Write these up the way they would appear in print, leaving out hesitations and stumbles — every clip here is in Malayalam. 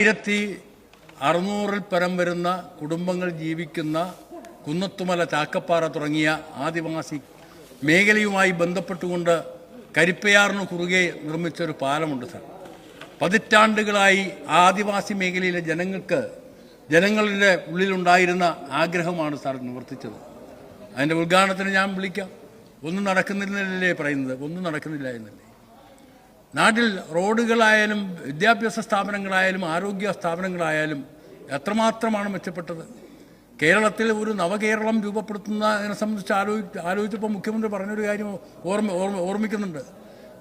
1600-ൽ പരം വരുന്ന കുടുംബങ്ങൾ ജീവിക്കുന്ന കുന്നത്തുമല, ചാക്കപ്പാറ തുടങ്ങിയ ആദിവാസി മേഖലയുമായി ബന്ധപ്പെട്ടുകൊണ്ട് കരിപ്പയാറിന് കുറുകെ നിർമ്മിച്ചൊരു പാലമുണ്ട് സാർ. പതിറ്റാണ്ടുകളായി ആദിവാസി മേഖലയിലെ ജനങ്ങളുടെ ഉള്ളിലുണ്ടായിരുന്ന ആഗ്രഹമാണ് സാർ നിവർത്തിച്ചത്. അതിൻ്റെ ഉദ്ഘാടനത്തിന് ഞാൻ വിളിക്കാം. ഒന്നും നടക്കുന്നില്ലല്ലേ പറയുന്നത്? ഒന്നും നടക്കുന്നില്ല എന്നല്ലേ. നാട്ടിൽ റോഡുകളായാലും വിദ്യാഭ്യാസ സ്ഥാപനങ്ങളായാലും ആരോഗ്യ സ്ഥാപനങ്ങളായാലും എത്രമാത്രമാണ് മെച്ചപ്പെട്ടത്. കേരളത്തിൽ ഒരു നവകേരളം രൂപപ്പെടുത്തുന്നതിനെ സംബന്ധിച്ച് ആലോചിച്ചപ്പോൾ മുഖ്യമന്ത്രി പറഞ്ഞൊരു കാര്യം ഓർമ്മിക്കുന്നുണ്ട്.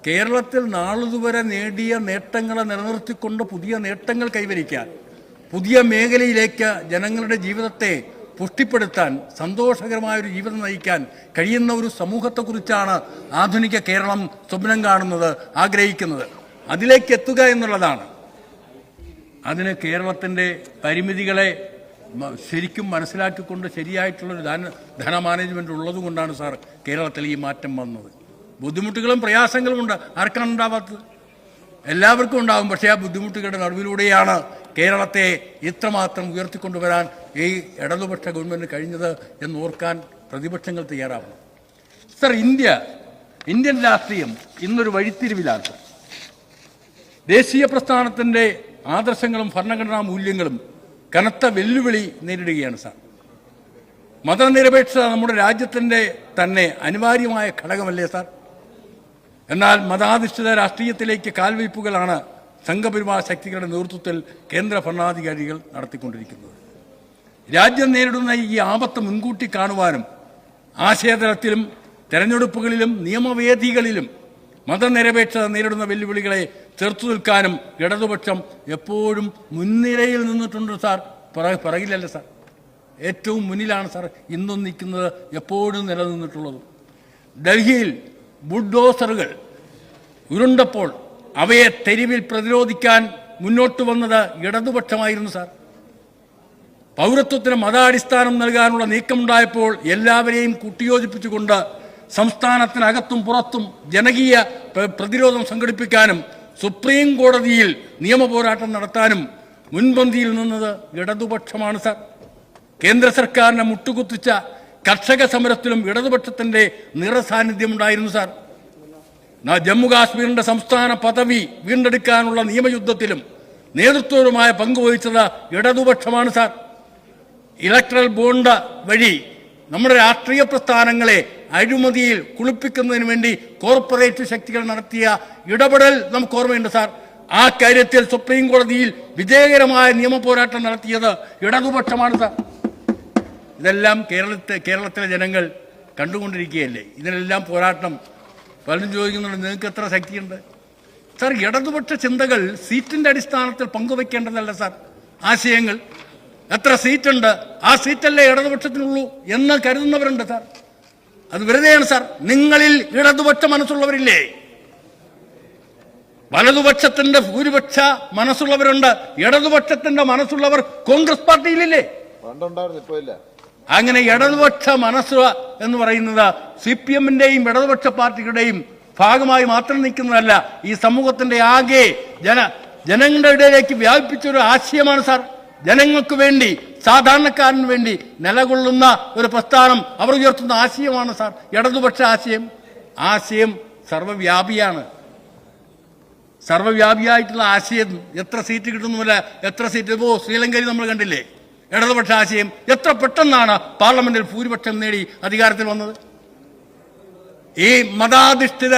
കേരളത്തിൽ നാളിതുവരെ നേടിയ നേട്ടങ്ങളെ നിലനിർത്തിക്കൊണ്ട് പുതിയ നേട്ടങ്ങൾ കൈവരിക്കാൻ, പുതിയ മേഖലയിലേക്ക് ജനങ്ങളുടെ ജീവിതത്തെ പുഷ്ടിപ്പെടുത്താൻ, സന്തോഷകരമായൊരു ജീവിതം നയിക്കാൻ കഴിയുന്ന ഒരു സമൂഹത്തെക്കുറിച്ചാണ് ആധുനിക കേരളം സ്വപ്നം കാണുന്നത്, ആഗ്രഹിക്കുന്നത്. അതിലേക്ക് എത്തുക എന്നുള്ളതാണ്. അതിന് കേരളത്തിൻ്റെ പരിമിതികളെ ശരിക്കും മനസ്സിലാക്കിക്കൊണ്ട് ശരിയായിട്ടുള്ളൊരു ധന മാനേജ്മെൻറ്റ് ഉള്ളതുകൊണ്ടാണ് സാർ കേരളത്തിൽ ഈ മാറ്റം വന്നത്. ബുദ്ധിമുട്ടുകളും പ്രയാസങ്ങളും ഉണ്ട്. ആർക്കാണ് ഉണ്ടാവാത്തത്? എല്ലാവർക്കും ഉണ്ടാകും. പക്ഷേ ആ ബുദ്ധിമുട്ടുകളുടെ നടുവിലൂടെയാണ് കേരളത്തെ ഇത്രമാത്രം ഉയർത്തിക്കൊണ്ടുവരാൻ ഈ ഇടതുപക്ഷ ഗവൺമെൻറ് കഴിഞ്ഞത് എന്നോർക്കാൻ പ്രതിപക്ഷങ്ങൾ തയ്യാറാവണം. സർ, ഇന്ത്യൻ രാഷ്ട്രീയം ഇന്നൊരു വഴിത്തിരിവിലാണ് സർ. ദേശീയ പ്രസ്ഥാനത്തിൻ്റെ ആദർശങ്ങളും ഭരണഘടനാ മൂല്യങ്ങളും കനത്ത വെല്ലുവിളി നേരിടുകയാണ് സാർ. മതനിരപേക്ഷത നമ്മുടെ രാജ്യത്തിൻ്റെ തന്നെ അനിവാര്യമായ ഘടകമല്ലേ സാർ? എന്നാൽ മതാധിഷ്ഠിത രാഷ്ട്രീയത്തിലേക്ക് കാൽവയ്പ്പുകളാണ് സംഘപരിവാർ ശക്തികളുടെ നേതൃത്വത്തിൽ കേന്ദ്ര ഭരണാധികാരികൾ നടത്തിക്കൊണ്ടിരിക്കുന്നത്. രാജ്യം നേരിടുന്ന ഈ ആപത്ത് മുൻകൂട്ടി കാണുവാനും ആശയതലത്തിലും തെരഞ്ഞെടുപ്പുകളിലും നിയമവേദികളിലും മതനിരപേക്ഷത നേരിടുന്ന വെല്ലുവിളികളെ ചെറുത്തു നിൽക്കാനും ഇടതുപക്ഷം എപ്പോഴും മുൻനിരയിൽ നിന്നിട്ടുണ്ട് സാർ. പറയില്ലല്ലോ സാർ. ഏറ്റവും മുന്നിലാണ് സാർ ഇന്നും നിൽക്കുന്നത്, എപ്പോഴും നിലനിന്നിട്ടുള്ളത്. ഡൽഹിയിൽ ബുൾഡോസറുകൾ ഉരുണ്ടപ്പോൾ അവയെ തെരുവിൽ പ്രതിരോധിക്കാൻ മുന്നോട്ട് വന്നത് ഇടതുപക്ഷമായിരുന്നു സാർ. പൗരത്വത്തിന് മതാടിസ്ഥാനം നൽകാനുള്ള നീക്കമുണ്ടായപ്പോൾ എല്ലാവരെയും കൂട്ടിയോജിപ്പിച്ചുകൊണ്ട് സംസ്ഥാനത്തിനകത്തും പുറത്തും ജനകീയ പ്രതിരോധം സംഘടിപ്പിക്കാനും സുപ്രീം കോടതിയിൽ നിയമപോരാട്ടം നടത്താനും മുൻപന്തിയിൽ നിന്നത് ഇടതുപക്ഷമാണ് സാർ. കേന്ദ്ര സർക്കാരിനെ മുട്ടുകുത്തിച്ച കർഷക സമരത്തിലും ഇടതുപക്ഷത്തിൻ്റെ നിറസാന്നിധ്യമുണ്ടായിരുന്നു സാർ. ജമ്മു കാശ്മീരിന്റെ സംസ്ഥാന പദവി വീണ്ടെടുക്കാനുള്ള നിയമയുദ്ധത്തിലും നേതൃത്വപരമായ പങ്കുവഹിച്ചത് ഇടതുപക്ഷമാണ് സാർ. ഇലക്ട്രൽ ബോണ്ട് വഴി നമ്മുടെ രാഷ്ട്രീയ പ്രസ്ഥാനങ്ങളെ അഴിമതിയിൽ കുളിപ്പിക്കുന്നതിന് വേണ്ടി കോർപ്പറേറ്റ് ശക്തികൾ നടത്തിയ ഇടപെടൽ നമുക്ക് ഓർമ്മയുണ്ട് സാർ. ആ കാര്യത്തിൽ സുപ്രീം കോടതിയിൽ വിജയകരമായ നിയമപോരാട്ടം നടത്തിയത് ഇടതുപക്ഷമാണ് സാർ. ഇതെല്ലാം കേരളത്തിലെ ജനങ്ങൾ കണ്ടുകൊണ്ടിരിക്കുകയല്ലേ. ഇതിനെല്ലാം പോരാട്ടം. പലരും ചോദിക്കുന്നുണ്ട്, നിങ്ങൾക്ക് എത്ര ശക്തിയുണ്ട് സാർ? ഇടതുപക്ഷ ചിന്തകൾ സീറ്റിൻ്റെ അടിസ്ഥാനത്തിൽ പങ്കുവയ്ക്കേണ്ടതല്ല സാർ. ആശയങ്ങൾ എത്ര സീറ്റുണ്ട്, ആ സീറ്റല്ലേ ഇടതുപക്ഷത്തിനുള്ളൂ എന്ന് കരുതുന്നവരുണ്ട് സാർ. അത് വെറുതെയാണ് സാർ. നിങ്ങളിൽ ഇടതുപക്ഷ മനസ്സുള്ളവരില്ലേ? വലതുപക്ഷത്തിന്റെ ഭൂരിപക്ഷ മനസ്സുള്ളവരുണ്ട്. ഇടതുപക്ഷത്തിന്റെ മനസ്സുള്ളവർ കോൺഗ്രസ് പാർട്ടിയിലില്ലേ? അങ്ങനെ ഇടതുപക്ഷ മനസ്സ് എന്ന് പറയുന്നത് CPM-ന്റെയും ഇടതുപക്ഷ പാർട്ടികളുടെയും ഭാഗമായി മാത്രം നിൽക്കുന്നതല്ല, ഈ സമൂഹത്തിന്റെ ആകെ ജനങ്ങളുടെ ഇടയിലേക്ക് വ്യാപിപ്പിച്ചൊരു ആശയമാണ് സാർ. ജനങ്ങൾക്ക് വേണ്ടി, സാധാരണക്കാരന് വേണ്ടി നിലകൊള്ളുന്ന ഒരു പ്രസ്ഥാനം അവർ ഉയർത്തുന്ന ആശയമാണ് സാർ ഇടതുപക്ഷ ആശയം. ആശയം സർവ്വവ്യാപിയാണ്. സർവ്വവ്യാപിയായിട്ടുള്ള ആശയം എത്ര സീറ്റ് കിട്ടുന്നില്ല. എത്ര സീറ്റ് ഇപ്പോൾ ശ്രീലങ്കയിൽ നമ്മൾ കണ്ടില്ലേ? ഇടതുപക്ഷ ആശയം എത്ര പെട്ടെന്നാണ് പാർലമെന്റിൽ ഭൂരിപക്ഷം നേടി അധികാരത്തിൽ വന്നത്. ഈ മതാധിഷ്ഠിത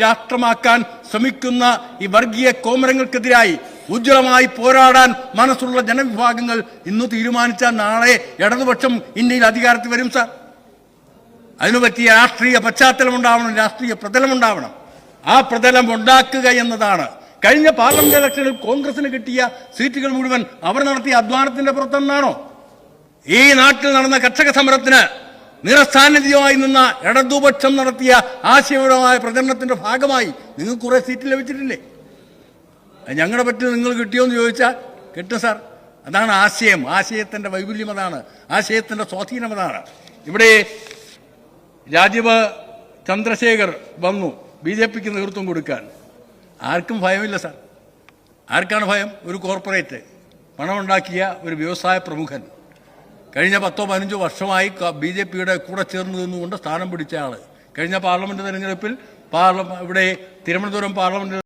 രാഷ്ട്രമാക്കാൻ ശ്രമിക്കുന്ന ഈ വർഗീയ കോമരങ്ങൾക്കെതിരായി ഉജ്ജ്വലമായി പോരാടാൻ മനസ്സുള്ള ജനവിഭാഗങ്ങൾ ഇന്ന് തീരുമാനിച്ചാൽ നാളെ ഇടതുപക്ഷം ഇന്ത്യയിൽ അധികാരത്തിൽ വരും സാർ. അതിനു പറ്റിയ രാഷ്ട്രീയ പശ്ചാത്തലമുണ്ടാവണം, രാഷ്ട്രീയ പ്രതലമുണ്ടാവണം. ആ പ്രതലം ഉണ്ടാക്കുക എന്നതാണ്. കഴിഞ്ഞ പാർലമെന്റ് ഇലക്ഷനിൽ കോൺഗ്രസിന് കിട്ടിയ സീറ്റുകൾ മുഴുവൻ അവർ നടത്തിയ അധ്വാനത്തിന്റെ പുറത്തെന്നാണോ? ഈ നാട്ടിൽ നടന്ന കർഷക സമരത്തിന് നിറസാന്നിധ്യമായി നിന്ന ഇടതുപക്ഷം നടത്തിയ ആശയപരമായ പ്രചരണത്തിന്റെ ഭാഗമായി നിങ്ങൾക്ക് കുറെ സീറ്റ് ലഭിച്ചിട്ടില്ലേ? ഞങ്ങളുടെ പറ്റിൽ നിങ്ങൾ കിട്ടിയോന്ന് ചോദിച്ചാൽ കിട്ടും സാർ. അതാണ് ആശയം. ആശയത്തിന്റെ വൈപുല്യം അതാണ്. ആശയത്തിന്റെ സ്വാധീനം അതാണ്. ഇവിടെ രാജീവ് ചന്ദ്രശേഖർ വന്നു BJPക്ക് നേതൃത്വം കൊടുക്കാൻ. ആർക്കും ഭയമില്ല സാർ. ആർക്കാണ് ഭയം? ഒരു കോർപ്പറേറ്റ് പണമുണ്ടാക്കിയ ഒരു വ്യവസായ പ്രമുഖൻ കഴിഞ്ഞ 10-15 വർഷമായി BJPയുടെ കൂടെ ചേർന്ന് നിന്നുകൊണ്ട് സ്ഥാനം പിടിച്ച ആൾ കഴിഞ്ഞ പാർലമെന്റ് തെരഞ്ഞെടുപ്പിൽ ഇവിടെ തിരുവനന്തപുരം പാർലമെന്റ്